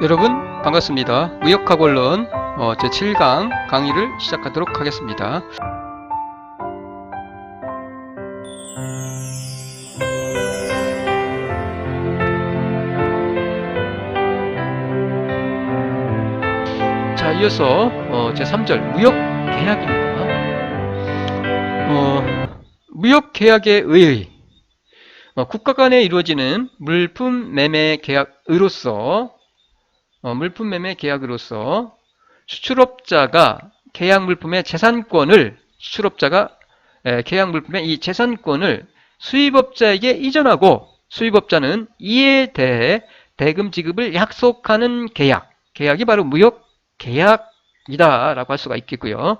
여러분 반갑습니다. 무역학원론 제7강 강의를 시작하도록 하겠습니다. 자, 이어서 제3절 무역계약입니다. 무역계약에 의의 국가 간에 이루어지는 물품 매매 계약으로서 수출업자가 계약 물품의 재산권을 이 재산권을 수입업자에게 이전하고 수입업자는 이에 대해 대금 지급을 약속하는 계약이 바로 무역계약이다라고 할 수가 있겠고요.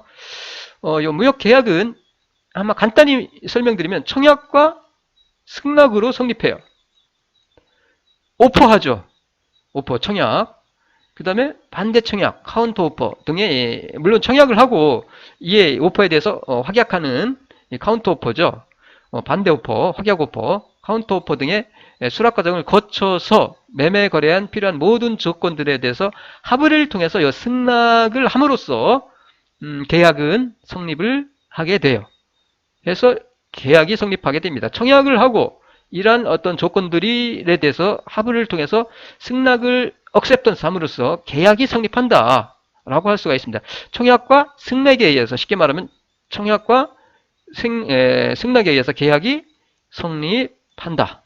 이 무역계약은 아마 간단히 설명드리면 청약과 승낙으로 성립해요. 오퍼하죠. 오퍼, 청약. 그 다음에 반대 청약, 카운터 오퍼 등의, 물론 청약을 하고 이에 오퍼에 대해서 확약하는 카운터 오퍼죠. 반대 오퍼, 확약 오퍼, 카운터 오퍼 등의 수락 과정을 거쳐서 매매 거래한 필요한 모든 조건들에 대해서 합의를 통해서 승낙을 함으로써 계약은 성립을 하게 돼요. 그래서 계약이 성립하게 됩니다. 청약을 하고 이러한 어떤 조건들에 대해서 합의를 통해서 승낙을 억셉턴스 함으로써 계약이 성립한다 라고 할 수가 있습니다. 청약과 승낙에 의해서, 쉽게 말하면 청약과 승낙에 의해서 계약이 성립한다.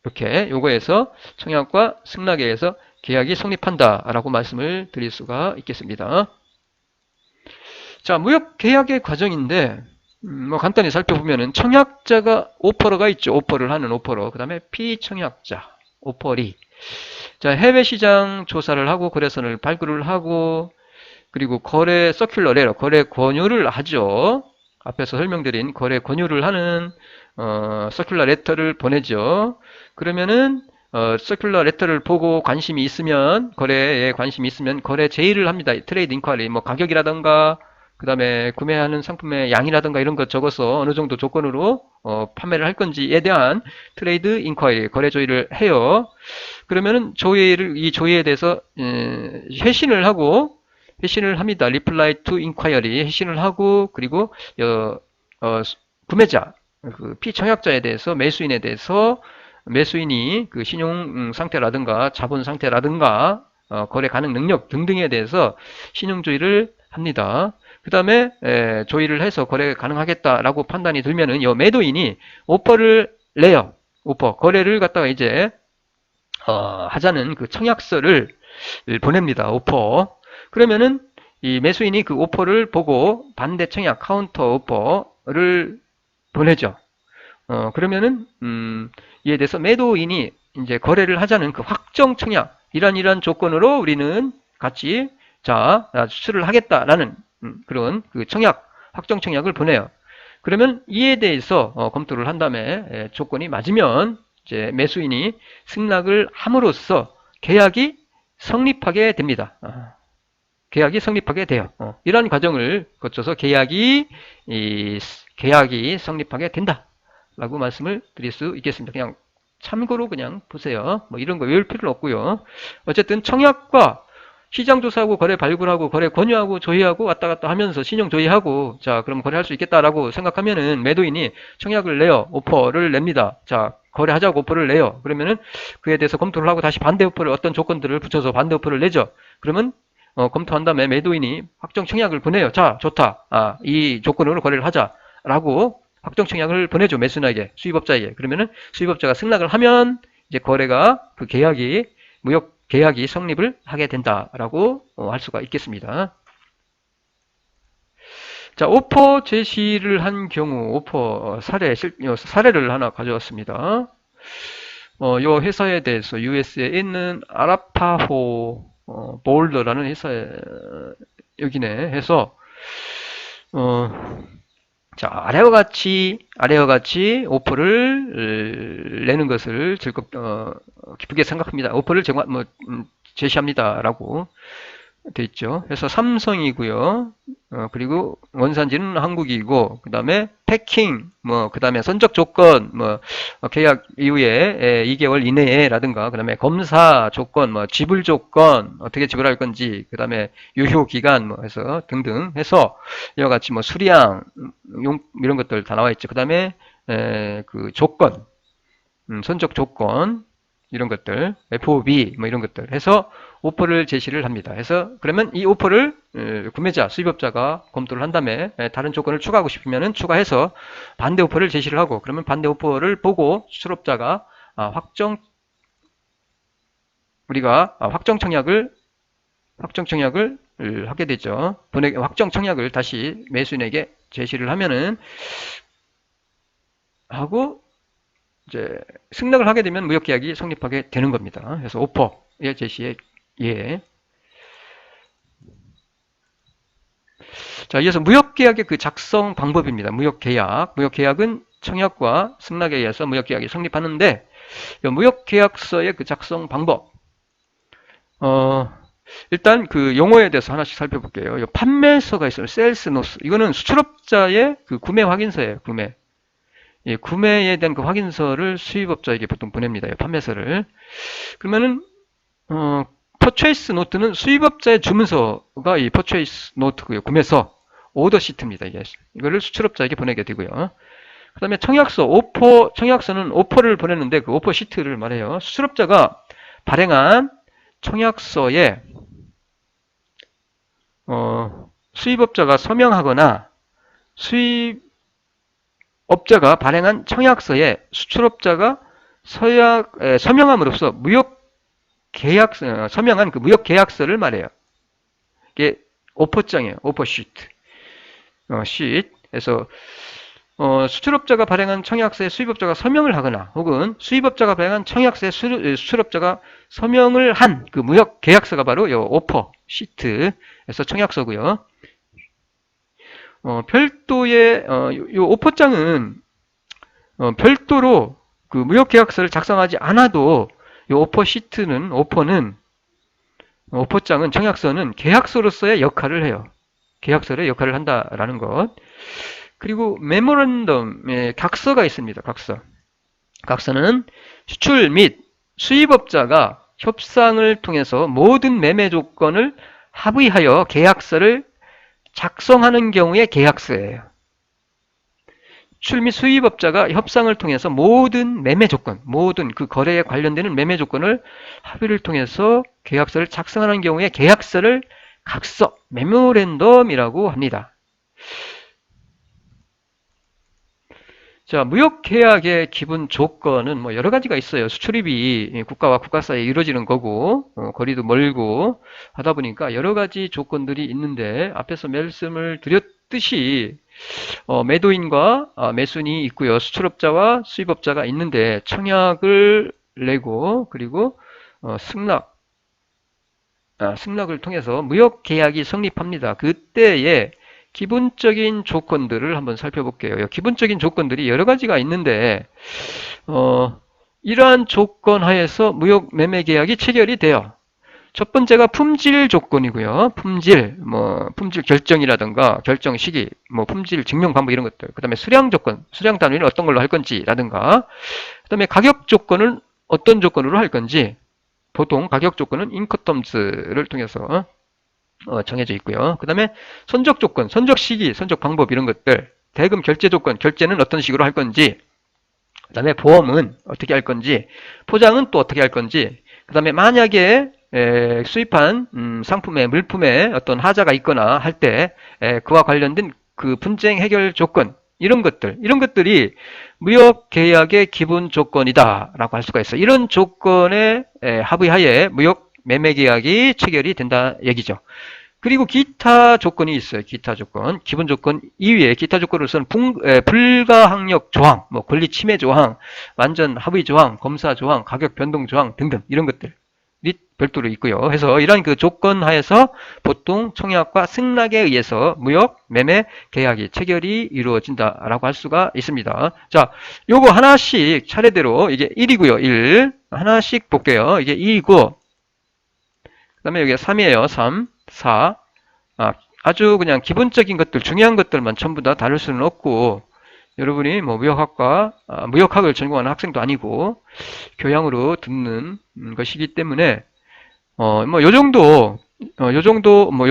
이렇게 요거에서 청약과 승낙에 의해서 계약이 성립한다 라고 말씀을 드릴 수가 있겠습니다. 자, 무역계약의 과정인데 간단히 살펴보면은 청약자가 오퍼러가 있죠. 오퍼를 하는 오퍼러. 그 다음에 피청약자, 오퍼리. 자, 해외 시장 조사를 하고 거래선을 발굴을 하고 그리고 거래 서큘러 레터, 거래 권유를 하죠. 앞에서 설명드린 거래 권유를 하는 서큘러 레터를 보내죠. 그러면은 서큘러 레터를 보고 관심이 있으면, 거래에 관심이 있으면 거래 제의를 합니다. 트레이드 인ኳ리, 뭐 가격이라던가 그 다음에 구매하는 상품의 양이라든가 이런 것 적어서 어느 정도 조건으로 판매를 할 건지에 대한 트레이드 인ኳ리, 거래 조의를 해요. 그러면은 이 조의에 대해서 회신을 합니다. reply to inquiry 회신을 하고, 그리고 구매자, 그 피청약자에 대해서, 매수인에 대해서 매수인이 그 신용 상태라든가 자본 상태라든가 거래 가능 능력 등등에 대해서 신용조의를 합니다. 그 다음에 조의를 해서 거래 가능하겠다라고 판단이 들면은 이 매도인이 오퍼를 내요. 거래를 갖다가 이제 하자는 그 청약서를 보냅니다. 오퍼. 그러면은 이 매수인이 그 오퍼를 보고 반대 청약, 카운터 오퍼를 보내죠. 그러면은 이에 대해서 매도인이 이제 거래를 하자는 그 확정 청약, 이런 조건으로 우리는 같이 수출을 하겠다라는 그런 그 청약, 확정 청약을 보내요. 그러면 이에 대해서 검토를 한 다음에 조건이 맞으면 이제 매수인이 승낙을 함으로써 계약이 성립하게 됩니다. 계약이 성립하게 돼요. 이러한 과정을 거쳐서 계약이 성립하게 된다라고 말씀을 드릴 수 있겠습니다. 그냥 참고로 그냥 보세요. 뭐 이런 거 외울 필요는 없고요. 어쨌든 청약과 시장 조사하고 거래 발굴하고 거래 권유하고 조회하고 왔다 갔다 하면서 신용 조회하고, 자, 그럼 거래할 수 있겠다라고 생각하면은 매도인이 청약을 내요. 오퍼를 냅니다. 자, 거래하자고 오퍼를 내요. 그러면은 그에 대해서 검토를 하고 다시 반대 오퍼를, 어떤 조건들을 붙여서 반대 오퍼를 내죠. 그러면 검토한 다음에 매도인이 확정 청약을 보내요. 자, 좋다. 이 조건으로 거래를 하자라고 확정 청약을 보내죠. 매수인에게, 수입업자에게. 그러면은 수입업자가 승낙을 하면 이제 그 계약이, 무역 계약이 성립을 하게 된다라고 할 수가 있겠습니다. 자, 오퍼 제시를 한 경우 오퍼 사례를 하나 가져왔습니다. 이 회사에 대해서 US에 있는 아라파호 볼더라는 회사에 여기네 해서 자, 아래와 같이 오퍼를 내는 것을 기쁘게 생각합니다. 오퍼를 제시합니다라고. 돼 있죠. 그래서 삼성이고요. 그리고 원산지는 한국이고, 그 다음에 패킹, 그 다음에 선적 조건, 계약 이후에 2개월 이내에라든가, 그 다음에 검사 조건, 지불 조건, 어떻게 지불할 건지, 그 다음에 유효 기간, 해서 등등 해서 이와 같이 수량, 이런 것들 다 나와 있죠. 그 다음에 그 조건, 선적 조건, 이런 것들, FOB, 이런 것들 해서 오퍼를 제시를 합니다. 해서 그러면 이 오퍼를 구매자, 수입업자가 검토를 한 다음에 다른 조건을 추가하고 싶으면 추가해서 반대 오퍼를 제시를 하고, 그러면 반대 오퍼를 보고 수출업자가 우리가 확정 청약을 하게 되죠. 확정 청약을 다시 매수인에게 제시를 하면은 하고 이제 승낙을 하게 되면 무역계약이 성립하게 되는 겁니다. 그래서 오퍼의 제시에 자, 이어서 무역계약의 그 작성 방법입니다. 무역계약은 청약과 승낙에 의해서 무역계약이 성립하는데, 무역계약서의 그 작성 방법. 일단 그 용어에 대해서 하나씩 살펴볼게요. 판매서가 있어요. 세일스 노스. 이거는 수출업자의 그 구매 확인서예요. 구매에 대한 그 확인서를 수입업자에게 보통 보냅니다. 판매서를. 그러면은 퍼체이스 노트는 수입업자의 주문서가 이 퍼체이스 노트고요. 구매서, 오더 시트입니다. 이거를 수출업자에게 보내게 되고요. 그 다음에 청약서는 오퍼를 보냈는데 그 오퍼 시트를 말해요. 수출업자가 발행한 청약서에 수입업자가 서명하거나 수입업자가 발행한 청약서에 수출업자가 서명함으로써 서명한 그 무역 계약서를 말해요. 이게 오퍼장이에요. 오퍼 시트. 그래서 수출업자가 발행한 청약서에 수입업자가 서명을 하거나, 혹은 수입업자가 발행한 청약서에 수출업자가 서명을 한 그 무역 계약서가 바로 이 오퍼 시트에서 청약서고요. 별도의 이 오퍼장은 별도로 그 무역 계약서를 작성하지 않아도 이 오퍼장은 청약서는 계약서로서의 역할을 해요. 계약서의 역할을 한다라는 것. 그리고 메모랜덤의 각서가 있습니다. 각서는 수출 및 수입업자가 협상을 통해서 모든 매매 조건을 합의하여 계약서를 작성하는 경우의 계약서예요. 수출 및 수입업자가 협상을 통해서 모든 매매 조건, 모든 그 거래에 관련되는 매매 조건을 합의를 통해서 계약서를 작성하는 경우에 계약서를 각서, 메모랜덤이라고 합니다. 자, 무역계약의 기본 조건은 여러 가지가 있어요. 수출입이 국가와 국가 사이에 이루어지는 거고, 거리도 멀고 하다 보니까 여러 가지 조건들이 있는데, 앞에서 말씀을 드렸듯이 매도인과 매수인이 있고요. 수출업자와 수입업자가 있는데, 청약을 내고 그리고 승낙을 통해서 무역계약이 성립합니다. 그때에 기본적인 조건들을 한번 살펴볼게요. 기본적인 조건들이 여러 가지가 있는데, 이러한 조건 하에서 무역 매매 계약이 체결이 돼요. 첫 번째가 품질 조건이고요. 품질 결정이라든가 결정 시기, 품질 증명 방법 이런 것들. 그 다음에 수량 조건, 수량 단위는 어떤 걸로 할 건지라든가. 그 다음에 가격 조건은 어떤 조건으로 할 건지. 보통 가격 조건은 인커텀스를 통해서 정해져 있고요. 그 다음에 선적 조건, 선적 시기, 선적 방법 이런 것들, 대금 결제 조건, 결제는 어떤 식으로 할 건지, 그 다음에 보험은 어떻게 할 건지, 포장은 또 어떻게 할 건지, 그 다음에 만약에 수입한 상품에 물품에 어떤 하자가 있거나 할 때 그와 관련된 그 분쟁 해결 조건, 이런 것들이 무역 계약의 기본 조건이다라고 할 수가 있어요. 이런 조건에 합의하에 무역 매매 계약이 체결이 된다 얘기죠. 그리고 기타 조건이 있어요. 기타 조건. 기본 조건 이외에 기타 조건으로서는 불가항력 조항, 권리 침해 조항, 완전 합의 조항, 검사 조항, 가격 변동 조항 등등 이런 것들이 별도로 있고요. 그래서 이러한 그 조건 하에서 보통 청약과 승낙에 의해서 무역 매매 계약이 체결이 이루어진다라고 할 수가 있습니다. 자, 요거 하나씩 차례대로 이게 1이고요. 1 하나씩 볼게요. 이게 2이고 그 다음에 여기가 3이에요. 3 4. 아주 그냥 기본적인 것들, 중요한 것들만 전부 다 다룰 수는 없고, 여러분이 뭐 무역학을 전공하는 학생도 아니고, 교양으로 듣는 것이기 때문에, 요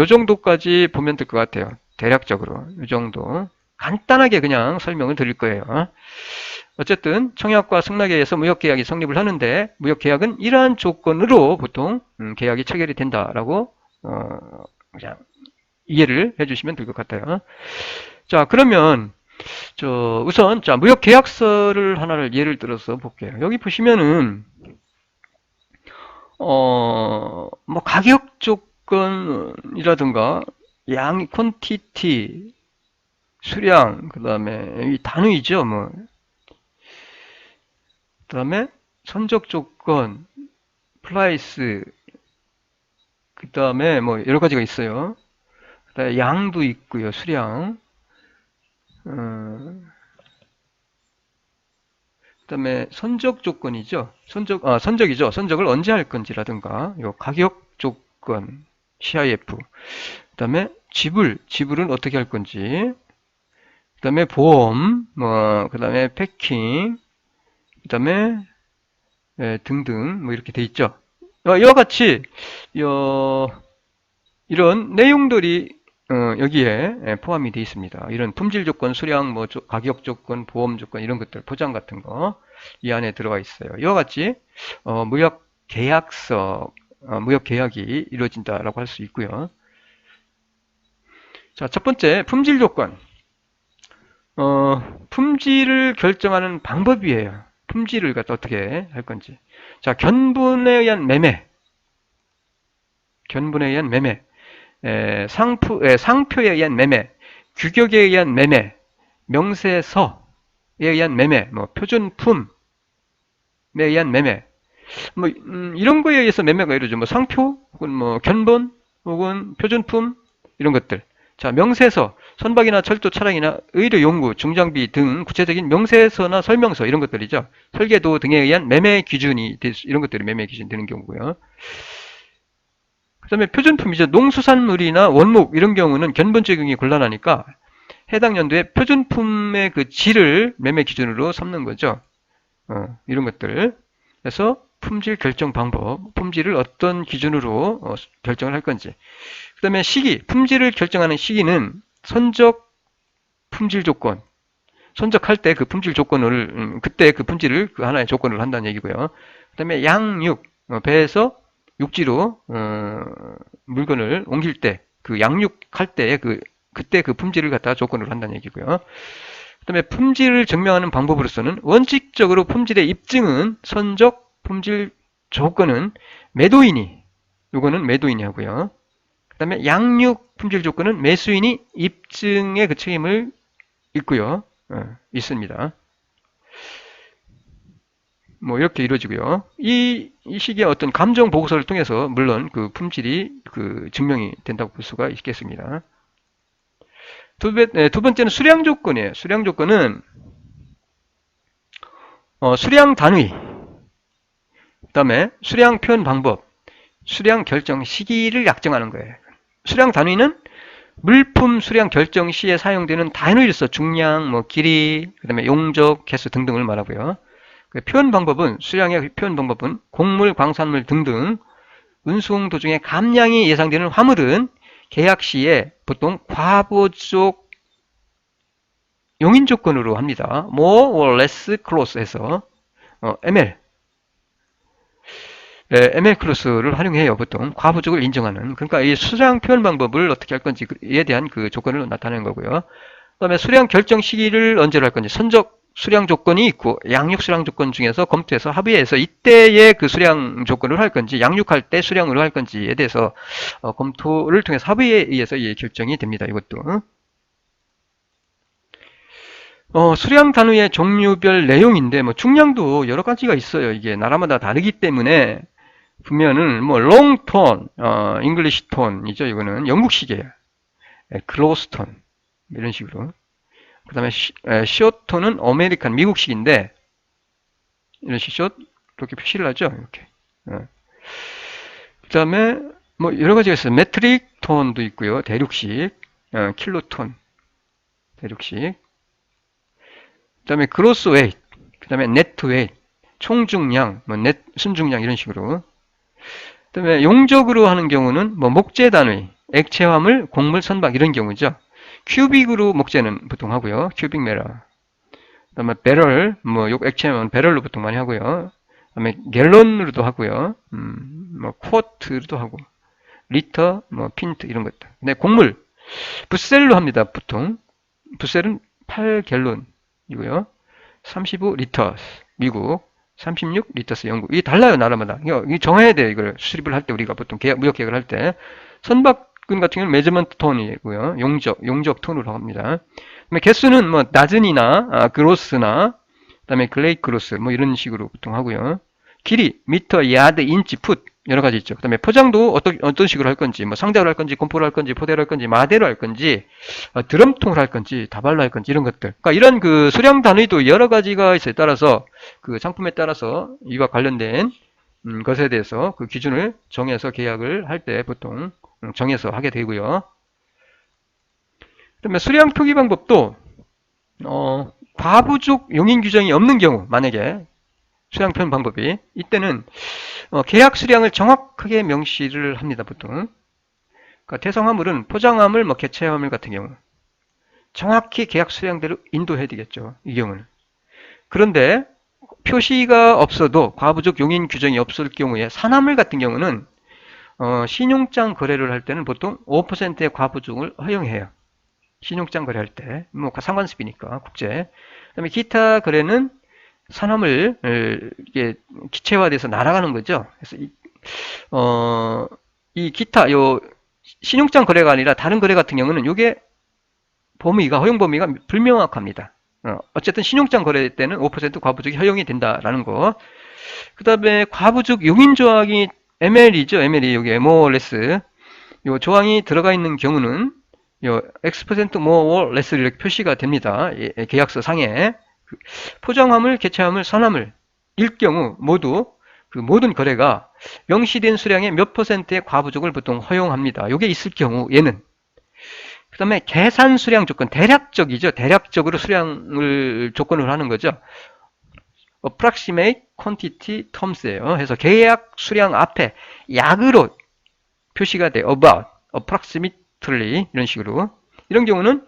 정도까지 보면 될 것 같아요. 대략적으로. 요 정도. 간단하게 그냥 설명을 드릴 거예요. 어쨌든, 청약과 승낙에 의해서 무역계약이 성립을 하는데, 무역계약은 이러한 조건으로 보통, 계약이 체결이 된다라고, 그냥 이해를 해주시면 될 것 같아요. 자, 그러면, 우선, 자, 무역계약서를 하나를 예를 들어서 볼게요. 여기 보시면은, 뭐 가격 조건이라든가 콘티티, 수량, 그 다음에 이 단위죠, 뭐. 그 다음에 선적 조건, 플라이스, 그 다음에 뭐 여러 가지가 있어요. 그 다음에 양도 있고요, 수량. 그 다음에 선적 조건이죠. 선적이죠. 선적을 언제 할 건지라든가, 요 가격 조건, CIF. 그 다음에 지불은 어떻게 할 건지. 그 다음에 보험, 그 다음에 패킹, 그 다음에 등등, 뭐 이렇게 돼 있죠. 이와 같이, 이런 내용들이 여기에 포함이 되어 있습니다. 이런 품질 조건, 수량, 가격 조건, 보험 조건 이런 것들, 보장 같은 거 이 안에 들어가 있어요. 이와 같이 무역 계약서, 무역 계약이 이루어진다라고 할 수 있고요. 자, 첫 번째 품질 조건. 품질을 결정하는 방법이에요. 품질을 갖다 어떻게 할 건지. 자, 견본에 의한 매매. 상표에 의한 매매, 규격에 의한 매매, 명세서에 의한 매매, 표준품에 의한 매매, 이런 거에 의해서 매매가 이루어져. 상표, 혹은 견본, 혹은 표준품, 이런 것들. 자, 명세서, 선박이나 철도 차량이나 의료 용구, 중장비 등 구체적인 명세서나 설명서, 이런 것들이죠. 설계도 등에 의한 매매 기준이, 이런 것들이 매매 기준이 되는 경우고요. 그 다음에 표준품이죠. 농수산물이나 원목 이런 경우는 견본 적용이 곤란하니까 해당 연도에 표준품의 그 질을 매매 기준으로 삼는 거죠. 이런 것들. 그래서 품질 결정 방법, 품질을 어떤 기준으로 결정을 할 건지. 그 다음에 시기, 품질을 결정하는 시기는 선적 품질 조건. 선적할 때 그 품질 조건을, 그때 그 품질을 그 하나의 조건으로 한다는 얘기고요. 그 다음에 양육, 배에서 육지로 물건을 옮길 때, 그 양육할 때 그때 그 품질을 갖다가 조건으로 한다는 얘기고요. 그 다음에 품질을 증명하는 방법으로서는 원칙적으로 품질의 입증은 선적 품질 조건은 요거는 매도인이 하고요. 그 다음에 양육 품질 조건은 매수인이 입증의 그 책임을 있습니다. 이렇게 이루어지고요. 이 시기에 어떤 감정 보고서를 통해서 물론 그 품질이 그 증명이 된다고 볼 수가 있겠습니다. 두 번째는 수량 조건이에요. 수량 조건은 수량 단위, 그 다음에 수량 표현 방법, 수량 결정 시기를 약정하는 거예요. 수량 단위는 물품 수량 결정 시에 사용되는 단위로서 중량, 길이, 그 다음에 용적, 개수 등등을 말하고요. 표현 방법은, 수량의 표현 방법은 곡물, 광산물 등등 운송 도중에 감량이 예상되는 화물은 계약 시에 보통 과보족 용인 조건으로 합니다. more or less clause 해서 ML 클로스를 활용해요. 보통 과보족을 인정하는. 그러니까 이 수량 표현 방법을 어떻게 할 건지에 대한 그 조건을 나타내는 거고요. 그 다음에 수량 결정 시기를 언제로 할 건지, 선적 수량 조건이 있고 양육 수량 조건 중에서 검토해서 합의해서 이때의 그 수량 조건을 할 건지, 양육할 때 수량으로 할 건지에 대해서 검토를 통해서 합의에 의해서 결정이 됩니다. 이것도. 수량 단위의 종류별 내용인데 중량도 여러 가지가 있어요. 이게 나라마다 다르기 때문에 보면은 long tone, English tone이죠. 이거는 영국식이에요. close tone 이런 식으로. 그 다음에 short tone은 아메리칸 미국식인데 이런 식 short 이렇게 표시를 하죠. 이렇게. 그 다음에 여러 가지가 있어요. metric 킬로톤도 있고요. 대륙식, 킬로톤, 대륙식. 그 다음에 그로스 웨이트, 그 다음에 네트 웨이트, 총중량, 뭐 순중량 이런 식으로. 그 다음에 용적으로 하는 경우는 뭐 목재 단위, 액체 화물, 곡물, 선박 이런 경우죠. 큐빅으로 목재는 보통 하고요. 큐빅 메라. 그 다음에 배럴, 뭐 액체는 배럴로 보통 많이 하고요. 그 다음에 갤런으로도 하고요. 뭐 쿼트로도 하고, 리터, 뭐 핀트 이런 것들. 근데 곡물, 붓셀로 합니다. 보통 붓셀은 8갤론이고요. 35리터 미국, 36리터스 영국. 이게 달라요, 나라마다. 이거 정해야 돼요. 이걸 수립을 할 때 우리가 보통 무역 계약을 할 때. 선박군 같은 경우는 매저먼트 톤이고요. 용적 톤으로 합니다. 그다음에 개수는 뭐 다즌이나 그로스나 그다음에 글레이 크로스 뭐 이런 식으로 보통 하고요. 길이 미터, 야드, 인치, 풋 여러 가지 있죠. 그다음에 포장도 어떤 식으로 할 건지, 뭐 상자로 할 건지, 곰포로 할 건지, 포대로 할 건지, 마대로 할 건지, 드럼통으로 할 건지, 다발로 할 건지 이런 것들. 그러니까 이런 그 수량 단위도 여러 가지가 있어요. 따라서 그 상품에 따라서 이와 관련된 것에 대해서 그 기준을 정해서 계약을 할 때 보통 정해서 하게 되고요. 그다음에 수량 표기 방법도 과부족 용인 규정이 없는 경우 만약에 수량 표현 방법이 이때는 계약 수량을 정확하게 명시를 합니다. 보통. 그러니까 태성화물은 포장화물, 뭐 개체화물 같은 경우 정확히 계약 수량대로 인도해야 되겠죠. 이 경우는. 그런데 표시가 없어도 과부족 용인 규정이 없을 경우에 산화물 같은 경우는 신용장 거래를 할 때는 보통 5%의 과부족을 허용해요. 신용장 거래할 때. 뭐 상관습이니까 국제. 그다음에 기타 거래는 산화물 이게 기체화돼서 날아가는 거죠. 그래서 이 기타 요 신용장 거래가 아니라 다른 거래 같은 경우는 이게 범위가 허용 범위가 불명확합니다. 어쨌든 신용장 거래 때는 5% 과부족이 허용이 된다라는 거. 그다음에 과부족 용인 조항이 ML이죠. ML이 여기 MOLS 요 조항이 들어가 있는 경우는 요 X% more or less 이렇게 표시가 됩니다. 계약서 상에. 포장화물, 개체화물, 산화물 일 경우 모두 그 모든 거래가 명시된 수량의 몇 %의 과부족을 보통 허용합니다. 이게 있을 경우 얘는 그 다음에 계산 수량 조건 대략적이죠. 대략적으로 수량을 조건으로 하는 거죠. approximate quantity terms예요. 그래서 계약 수량 앞에 약으로 표시가 돼요. about, approximately 이런 식으로. 이런 경우는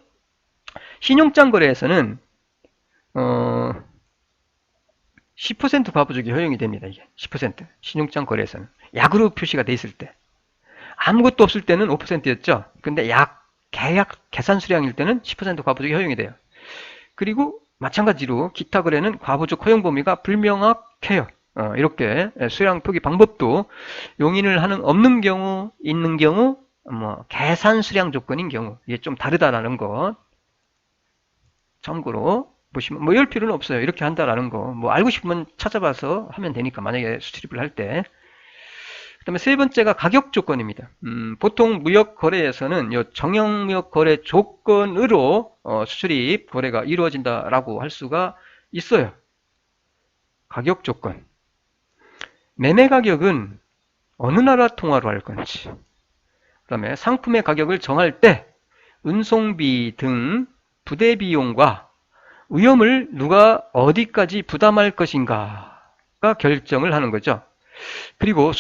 신용장 거래에서는 10% 과부족이 허용이 됩니다. 이게 10% 신용장 거래에서는 약으로 표시가 돼 있을 때 아무것도 없을 때는 5%였죠. 근데 계약 계산 수량일 때는 10% 과부족이 허용이 돼요. 그리고 마찬가지로 기타 거래는 과부족 허용 범위가 불명확해요. 이렇게 수량 표기 방법도 용인을 하는 없는 경우, 있는 경우, 뭐 계산 수량 조건인 경우 이게 좀 다르다라는 것 참고로 보시면 뭐 이럴 필요는 없어요. 이렇게 한다라는 거 뭐 알고 싶으면 찾아봐서 하면 되니까 만약에 수출입을 할 때. 그다음에 세 번째가 가격 조건입니다. 보통 무역 거래에서는 이 정형 무역 거래 조건으로 수출입 거래가 이루어진다라고 할 수가 있어요. 가격 조건. 매매 가격은 어느 나라 통화로 할 건지. 그다음에 상품의 가격을 정할 때 운송비 등 부대 비용과 위험을 누가 어디까지 부담할 것인가가 결정을 하는 거죠. 그리고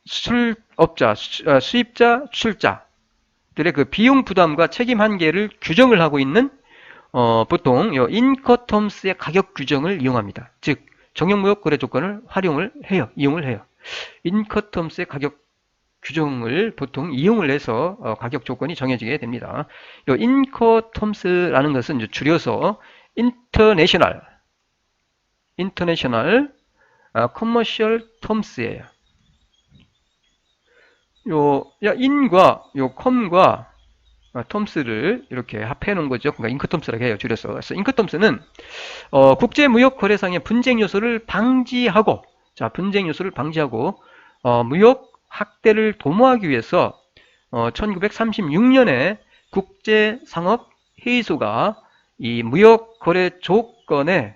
수입업자, 수입자, 출자들의 그 비용 부담과 책임 한계를 규정을 하고 있는 보통 인커텀스의 가격 규정을 이용합니다. 즉 정형무역 거래 조건을 이용을 해요. 인커텀스의 가격 규정을 보통 이용을 해서 가격 조건이 정해지게 됩니다. 이 인커텀스라는 것은 이제 줄여서 인터내셔널 커머셜 텀스예요. 요 인과 요 컴과 텀스를 이렇게 합해 놓은 거죠. 그러니까 인커텀스라고 해요. 줄여서. 그래서 인커텀스는 국제 무역 거래상의 분쟁 요소를 방지하고 무역 확대를 도모하기 위해서 1936년에 국제상업회의소가 이 무역 거래 조건의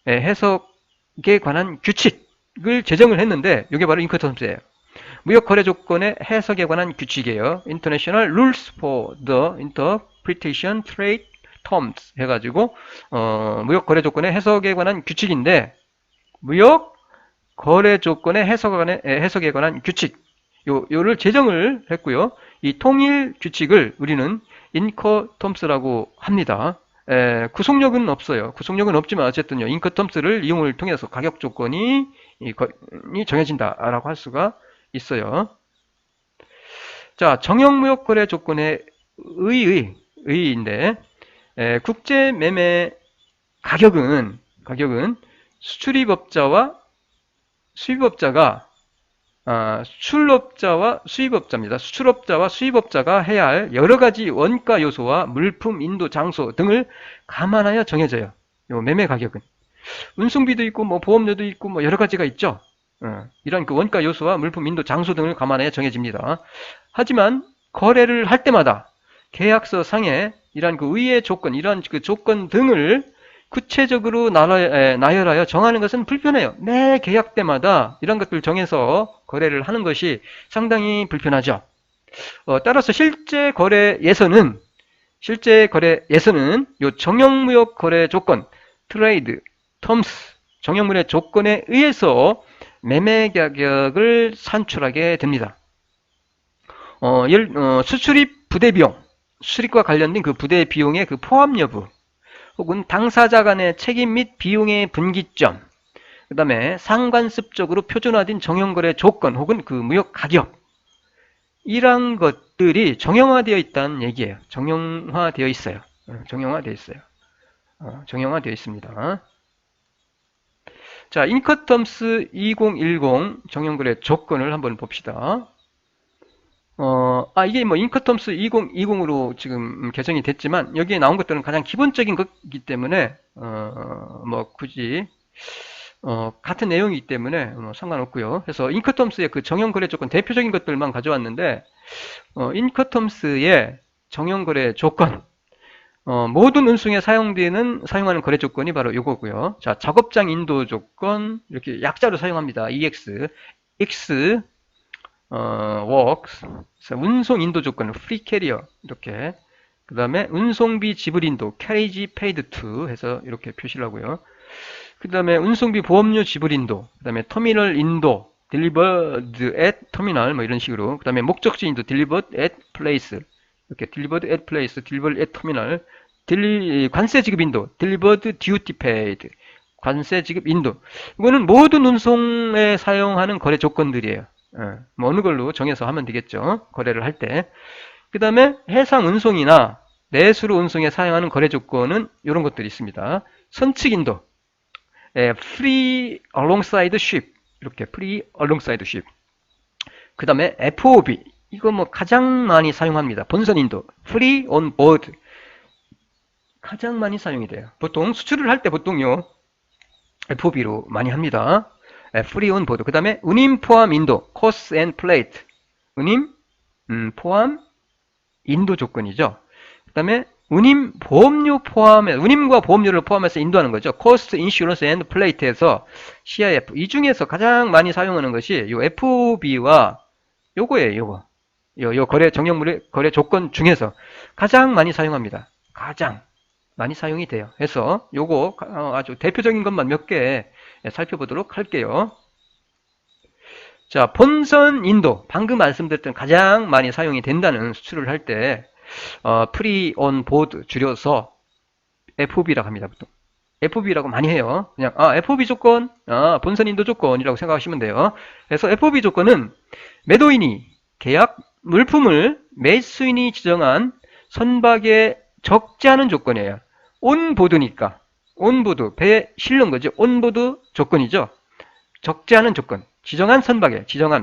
해석에 관한 규칙을 제정을 했는데 이게 바로 인커텀스예요. 무역 거래 조건의 해석에 관한 규칙이에요. International Rules for the Interpretation Trade Terms 해가지고 무역 거래 조건의 해석에 관한 규칙인데 무역 거래 조건의 해석에 관한 규칙 요를 제정을 했고요. 이 통일 규칙을 우리는 인커텀스라고 합니다. 구속력은 없어요. 구속력은 없지만 어쨌든요. 인커텀스를 이용을 통해서 가격 조건이 정해진다라고 할 수가 있어요. 자, 정형무역 거래 조건의 의의인데 국제 매매 가격은 수출입업자와 수입업자가 수출업자와 수입업자입니다. 수출업자와 수입업자가 해야 할 여러 가지 원가 요소와 물품, 인도, 장소 등을 감안하여 정해져요. 요 매매 가격은 운송비도 있고 뭐 보험료도 있고 뭐 여러 가지가 있죠. 이런 그 원가 요소와 물품, 인도, 장소 등을 감안하여 정해집니다. 하지만 거래를 할 때마다 계약서 상에 이러한 그 의의 조건, 이러한 그 조건 등을 구체적으로 나열하여 정하는 것은 불편해요. 매 계약 때마다 이런 것들을 정해서 거래를 하는 것이 상당히 불편하죠. 따라서 실제 거래에서는 요 정형무역 거래 조건, 트레이드, 텀스, 정형무역 조건에 의해서 매매 가격을 산출하게 됩니다. 수출입 부대 비용, 수출입과 관련된 그 부대 비용의 그 포함 여부, 혹은 당사자 간의 책임 및 비용의 분기점, 그 다음에 상관습적으로 표준화된 정형거래 조건 혹은 그 무역 가격, 이런 것들이 정형화되어 있다는 얘기예요. 정형화되어 있어요. 정형화되어 있습니다. 자, 인커텀스 2010 정형거래 조건을 한번 봅시다. 이게 뭐 인커텀스 2020으로 지금 개정이 됐지만 여기에 나온 것들은 가장 기본적인 것이기 때문에 뭐 굳이 같은 내용이기 때문에 상관없고요. 그래서 인커텀스의 그 정형거래 조건 대표적인 것들만 가져왔는데 인커텀스의 정형거래 조건 모든 운송에 사용하는 거래 조건이 바로 이거고요. 자, 작업장 인도 조건 이렇게 약자로 사용합니다. EX, X works, 운송 인도 조건, free carrier, 이렇게. 그 다음에 운송비 지불 인도, carriage paid to 해서 이렇게 표시를 하고요. 그 다음에 운송비 보험료 지불 인도, 그 다음에 터미널 인도, delivered at terminal, 뭐 이런 식으로. 그 다음에 목적지 인도, delivered at place, 이렇게 delivered at place, delivered at terminal, 관세 지급 인도, delivered duty paid, 관세 지급 인도. 이거는 모든 운송에 사용하는 거래 조건들이에요. 뭐 어느 걸로 정해서 하면 되겠죠. 거래를 할 때. 그 다음에 해상 운송이나 내수로 운송에 사용하는 거래 조건은 이런 것들이 있습니다. 선측 인도, free alongside ship, 이렇게 free alongside ship. 그 다음에 FOB, 이거 뭐 가장 많이 사용합니다. 본선 인도, free on board, 가장 많이 사용이 돼요. 보통 수출을 할 때 보통요 FOB로 많이 합니다. free on board. 그 다음에 운임 포함 인도, cost and plate, 운임 포함 인도 조건이죠. 그 다음에 운임 운임과 보험료를 포함해서 인도하는 거죠. cost, insurance and plate에서 CIF. 이 중에서 가장 많이 사용하는 것이 요 FOB와 요거예요. 요 정형물의 거래 조건 중에서 가장 많이 사용합니다. 가장 많이 사용이 돼요. 그래서 요거 아주 대표적인 것만 몇 개 살펴보도록 할게요. 자, 본선 인도, 방금 말씀드렸던 가장 많이 사용이 된다는 수출을 할 때 프리 온 보드 줄여서 FOB라고 합니다. 보통 FOB라고 많이 해요. 그냥 FOB 조건, 본선 인도 조건이라고 생각하시면 돼요. 그래서 FOB 조건은 매도인이 계약 물품을 매수인이 지정한 선박에 적지 않은 조건이에요. 온보드니까 온보드, 배에 실는 거죠. 온보드 조건이죠. 적지 않은 조건,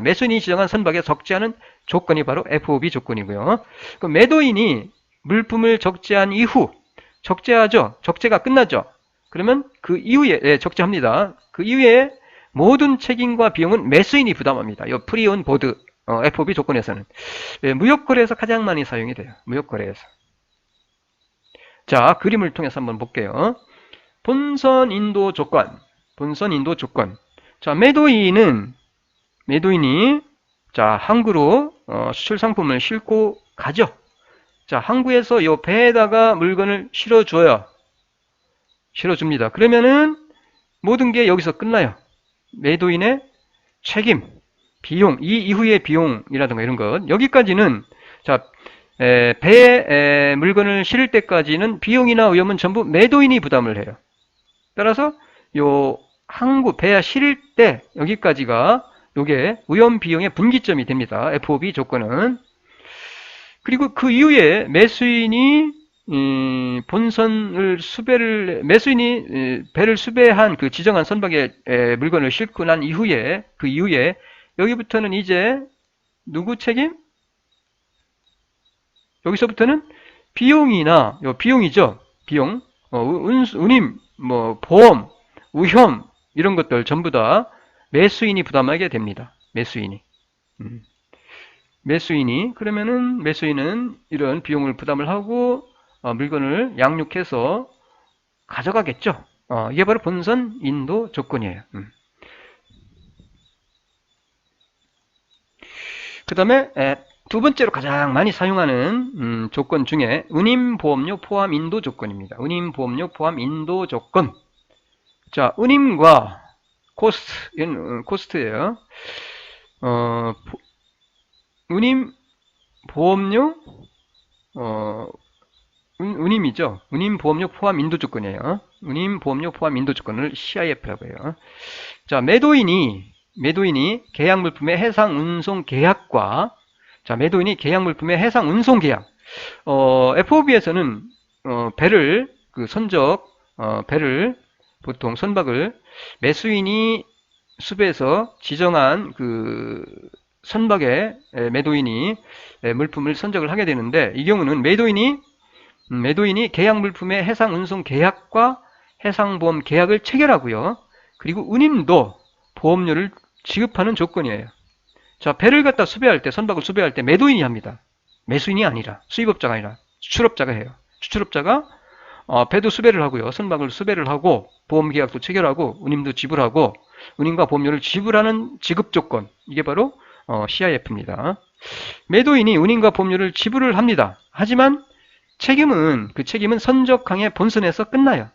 매수인이 지정한 선박에 적지 않은 조건이 바로 FOB 조건이고요. 그럼 매도인이 물품을 적재한 이후, 적재하죠. 적재가 끝나죠. 그러면 그 이후에 적재합니다. 그 이후에 모든 책임과 비용은 매수인이 부담합니다. 이 프리온 보드 FOB 조건에서는 무역거래에서 가장 많이 사용이 돼요. 무역거래에서. 자, 그림을 통해서 한번 볼게요. 본선 인도 조건. 자, 매도인이 자, 항구로 수출 상품을 싣고 가죠. 자, 항구에서 요 배에다가 물건을 실어줘요. 실어줍니다. 그러면은 모든 게 여기서 끝나요. 매도인의 책임, 비용, 이 이후의 비용이라든가 이런 것. 여기까지는, 자, 배에 물건을 실을 때까지는 비용이나 위험은 전부 매도인이 부담을 해요. 따라서 요 항구 배에 실을 때 여기까지가 요게 위험 비용의 분기점이 됩니다. FOB 조건은. 그리고 그 이후에 매수인이 본선을 수배를 매수인이 배를 수배한 그 지정한 선박에 물건을 싣고 난 이후에 그 이후에 여기부터는 이제 누구 책임? 여기서부터는 비용이나 요 비용이죠. 비용, 운임, 뭐 보험, 위험 이런 것들 전부 다 매수인이 부담하게 됩니다. 매수인이. 매수인이 그러면은 매수인은 이런 비용을 부담을 하고 물건을 양육해서 가져가겠죠. 이게 바로 본선 인도 조건이에요. 그 다음에 두 번째로 가장 많이 사용하는 조건 중에 운임보험료 포함 인도 조건입니다. 운임보험료 포함 인도 조건. 자, 운임과 코스트, 이건 코스트예요. 운임 보험료 운임이죠. 운임보험료 포함 인도 조건이에요. 운임보험료 포함 인도 조건을 CIF라고 해요. 자, 매도인이 계약 물품의 해상 운송 계약과 자, 매도인이 계약 물품의 해상 운송 계약. FOB에서는 배를 그 선적 배를 보통 선박을 매수인이 수배해서 지정한 그 선박에 매도인이 물품을 선적을 하게 되는데 이 경우는 매도인이 계약 물품의 해상 운송 계약과 해상보험 계약을 체결하고요. 그리고 운임도 보험료를 지급하는 조건이에요. 자, 배를 갖다 수배할 때, 선박을 수배할 때 매도인이 합니다. 매수인이 아니라, 수입업자가 아니라 추출업자가 해요. 추출업자가 배도 수배를 하고요. 선박을 수배를 하고 보험계약도 체결하고 운임도 지불하고 운임과 보험료를 지불하는 지급조건. 이게 바로 CIF입니다. 매도인이 운임과 보험료를 지불을 합니다. 하지만 그 책임은 선적항의 본선에서 끝나요.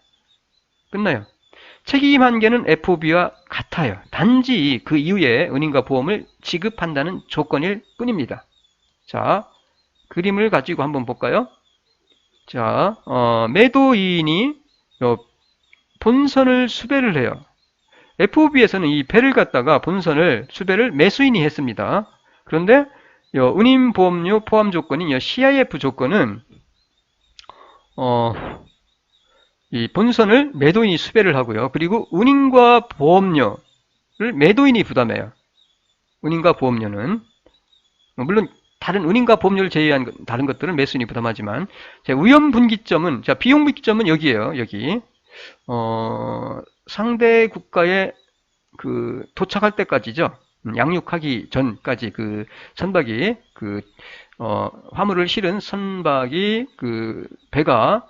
책임 한계는 FOB와 같아요. 단지 그 이후에 운임과 보험을 지급한다는 조건일 뿐입니다. 자, 그림을 가지고 한번 볼까요? 자, 매도인이 본선을 수배를 해요. FOB에서는 이 배를 갖다가 본선을 수배를 매수인이 했습니다. 그런데 운임보험료 포함 조건인 CIF 조건은 이 본선을 매도인이 수배를 하고요. 그리고 운임과 보험료를 매도인이 부담해요. 운임과 보험료는 물론 다른 운임과 보험료를 제외한 다른 것들은 매수인이 부담하지만 위험 분기점은 비용 분기점은 여기에요. 여기 상대 국가에 그 도착할 때까지죠. 양육하기 전까지 그 선박이 화물을 실은 선박이 그 배가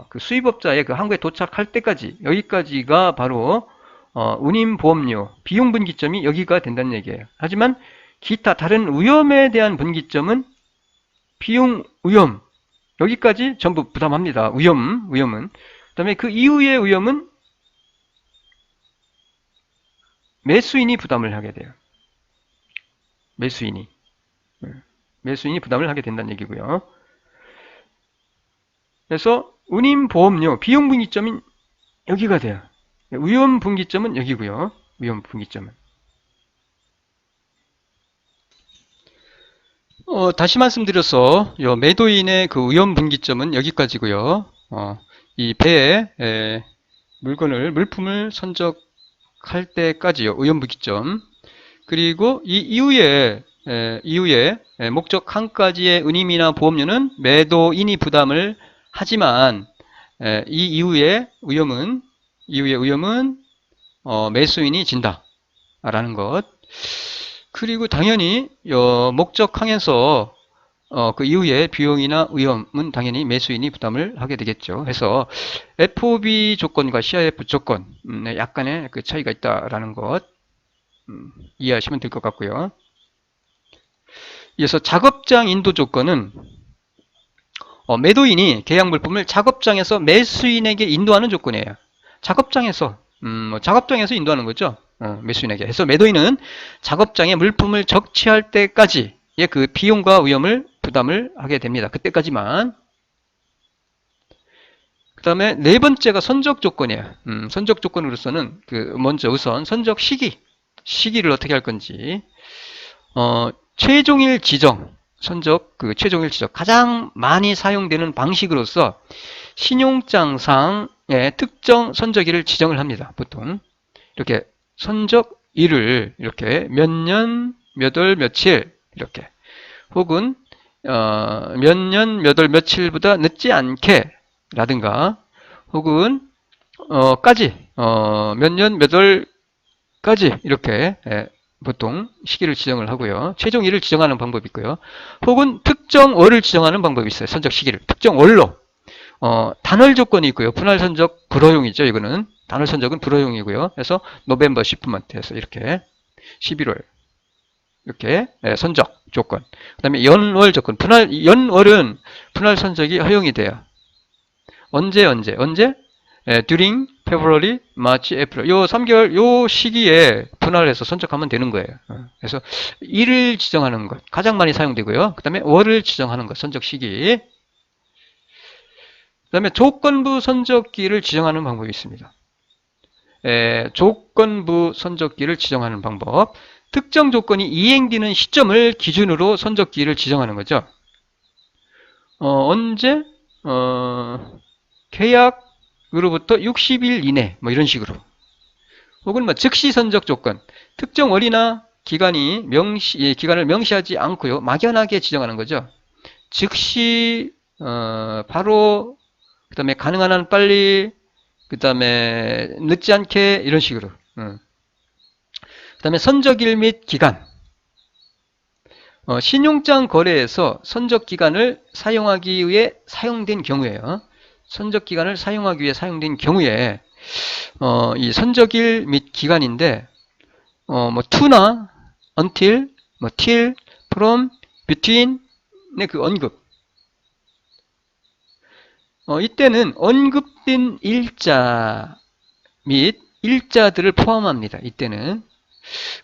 그 수입업자의 그 항구에 도착할 때까지 여기까지가 바로 운임보험료 비용 분기점이 여기가 된다는 얘기예요. 하지만 기타 다른 위험에 대한 분기점은 비용 위험 여기까지 전부 부담합니다. 위험은 그 다음에 그 이후의 위험은 매수인이 부담을 하게 돼요. 매수인이 부담을 하게 된다는 얘기고요. 그래서 운임보험료 비용 분기점은 여기가 돼요. 위험 분기점은 여기고요. 위험 분기점은 다시 말씀드려서 매도인의 그 위험 분기점은 여기까지고요. 이 배에 물품을 선적할 때까지요. 위험 분기점. 그리고 이 이후에 목적 항까지의 운임이나 보험료는 매도인이 부담을 하지만 이 이후의 위험은 매수인이 진다라는 것. 그리고 당연히 목적항에서 그 이후에 비용이나 위험은 당연히 매수인이 부담을 하게 되겠죠. 그래서 FOB 조건과 CIF 조건 약간의 그 차이가 있다라는 것 이해하시면 될 것 같고요. 이어서 작업장 인도 조건은 매도인이 계약 물품을 작업장에서 매수인에게 인도하는 조건이에요. 작업장에서 작업장에서 인도하는 거죠. 매수인에게. 해서 매도인은 작업장에 물품을 적치할 때까지의 그 비용과 위험을 부담을 하게 됩니다. 그때까지만. 그 다음에 네 번째가 선적 조건이에요. 선적 조건으로서는 먼저 우선 선적 시기를 어떻게 할 건지, 최종일 지정, 선적 최종일 지정 가장 많이 사용되는 방식으로서 신용장상의 특정 선적일을 지정을 합니다. 보통 이렇게 선적일을 이렇게 몇 년, 몇 월, 며칠 이렇게 혹은 몇 년, 몇 월, 며칠보다 늦지 않게 라든가 혹은 몇 년, 몇 월까지 이렇게 보통 시기를 지정을 하고요. 최종일을 지정하는 방법이 있고요. 혹은 특정 월을 지정하는 방법이 있어요. 선적 시기를. 특정 월로. 단월 조건이 있고요. 분할 선적 불허용이죠. 이거는. 단월 선적은 불허용이고요. 그래서 노벤버 시프먼트에서 이렇게 11월 이렇게 선적 조건. 그 다음에 연월 조건. 연월은 분할 선적이 허용이 돼요. 언제? during February, March, April. 요 3개월 요 시기에 분할해서 선적하면 되는 거예요. 그래서 일을 지정하는 것 가장 많이 사용되고요. 그 다음에 월을 지정하는 것 선적 시기. 그 다음에 조건부 선적기를 지정하는 방법이 있습니다. 조건부 선적기를 지정하는 방법. 특정 조건이 이행되는 시점을 기준으로 선적기를 지정하는 거죠. 언제? 계약으로부터 60일 이내 뭐 이런 식으로. 혹은 뭐 즉시 선적 조건. 특정 월이나 기간을 명시하지 않고요. 막연하게 지정하는 거죠. 즉시 바로 그 다음에 가능한 한 빨리 그 다음에 늦지 않게 이런 식으로. 그 다음에 선적일 및 기간. 신용장 거래에서 선적기간을 사용하기 위해 사용된 경우에요. 선적기간을 사용하기 위해 사용된 경우에 이 선적일 및 기간인데 뭐 to나 until, 뭐 till, from, between의 그 언급. 이때는 언급된 일자 및 일자들을 포함합니다. 이때는.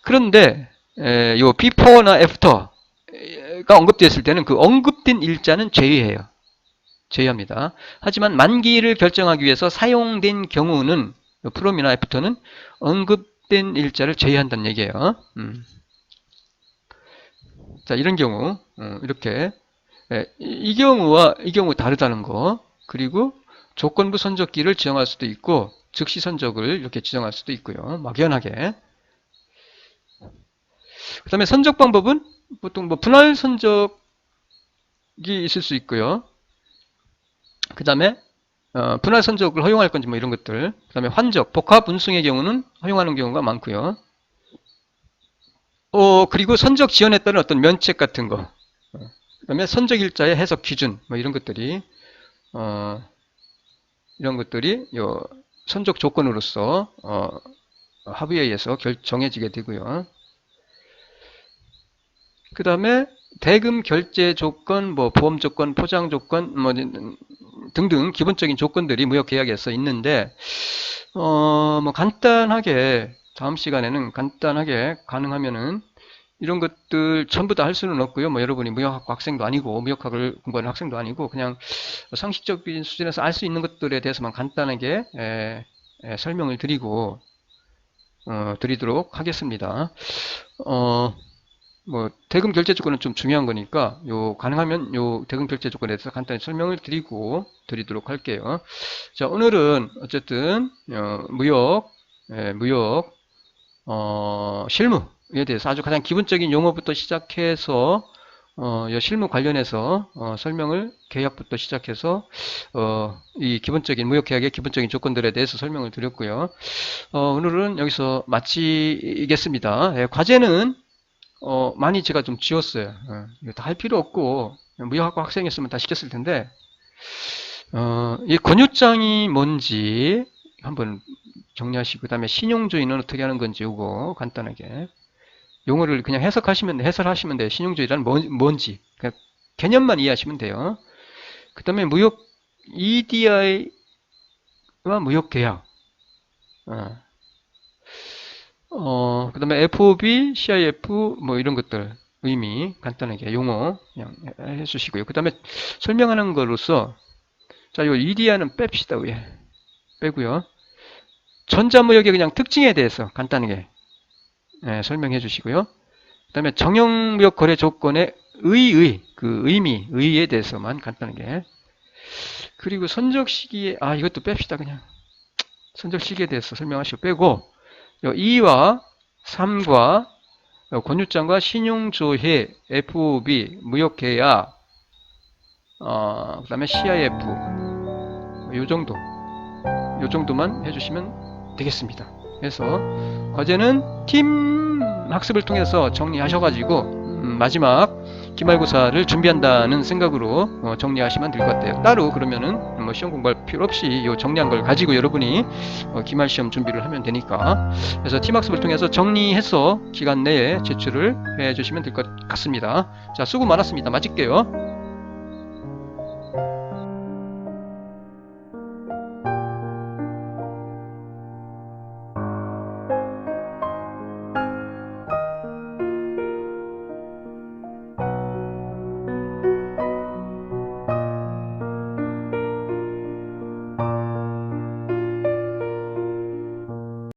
그런데 요 before나 after가 언급되었을 때는 그 언급된 일자는 제외해요. 제외합니다. 하지만 만기를 결정하기 위해서 사용된 경우는 from이나 after는 언급된 일자를 제외한다는 얘기예요. 자, 이런 경우 이렇게 이 경우와 이 경우 다르다는 거. 그리고 조건부 선적기를 지정할 수도 있고 즉시 선적을 이렇게 지정할 수도 있고요. 막연하게. 그 다음에 선적 방법은 보통 뭐 분할 선적이 있을 수 있고요. 그 다음에 분할 선적을 허용할 건지 뭐 이런 것들. 그 다음에 환적, 복합 운송의 경우는 허용하는 경우가 많고요. 그리고 선적 지연에 따른 어떤 면책 같은 거. 그 다음에 선적 일자의 해석 기준 뭐 이런 것들이 요 선적 조건으로서 합의에 의해서 정해지게 되고요. 그 다음에 대금 결제 조건, 뭐 보험 조건, 포장 조건, 뭐 등등 기본적인 조건들이 무역 계약에서 있는데 뭐 간단하게 다음 시간에는 간단하게 가능하면은 이런 것들 전부 다 할 수는 없고요. 뭐 여러분이 무역학과 학생도 아니고 무역학을 공부하는 학생도 아니고 그냥 상식적인 수준에서 알 수 있는 것들에 대해서만 간단하게 설명을 드리도록 하겠습니다. 뭐 대금 결제 조건은 좀 중요한 거니까 가능하면 요 대금 결제 조건에 대해서 간단히 설명을 드리도록 할게요. 자, 오늘은 어쨌든 무역 실무에 대해서 아주 가장 기본적인 용어부터 시작해서 실무 관련해서 설명을 계약부터 시작해서 이 기본적인 무역 계약의 기본적인 조건들에 대해서 설명을 드렸고요. 오늘은 여기서 마치겠습니다. 과제는 많이 제가 좀 지웠어요. 이거 다 할 필요 없고 무역학과 학생이었으면 다 시켰을 텐데 이 권유장이 뭔지 한번 정리하시고 그 다음에 신용조인은 어떻게 하는 건지 이거 간단하게 용어를 그냥 해설하시면 돼요. 신용주의란 뭔지. 그냥 개념만 이해하시면 돼요. 그 다음에 EDI와 무역계약. 그 다음에 FOB, CIF, 뭐 이런 것들, 의미, 간단하게 용어 그냥 해주시고요. 그 다음에 설명하는 거로서, 자, 요 EDI는 뺍시다, 위에. 빼고요. 전자무역의 그냥 특징에 대해서 간단하게 설명해 주시고요. 그 다음에 정형무역 거래 조건의 그 의의에 대해서만 간단하게. 그리고 선적 시기에, 이것도 뺍시다, 그냥. 선적 시기에 대해서 설명하시고 빼고, 2와 3과 권유장과 신용조회, FOB, 무역계약, 그 다음에 CIF, 요 정도만 해주시면 되겠습니다. 그래서 과제는 팀 학습을 통해서 정리하셔가지고 마지막 기말고사를 준비한다는 생각으로 정리하시면 될 것 같아요. 따로 그러면은 뭐 시험 공부할 필요 없이 이 정리한 걸 가지고 여러분이 기말 시험 준비를 하면 되니까. 그래서 팀 학습을 통해서 정리해서 기간 내에 제출을 해주시면 될 것 같습니다. 자, 수고 많았습니다. 마칠게요.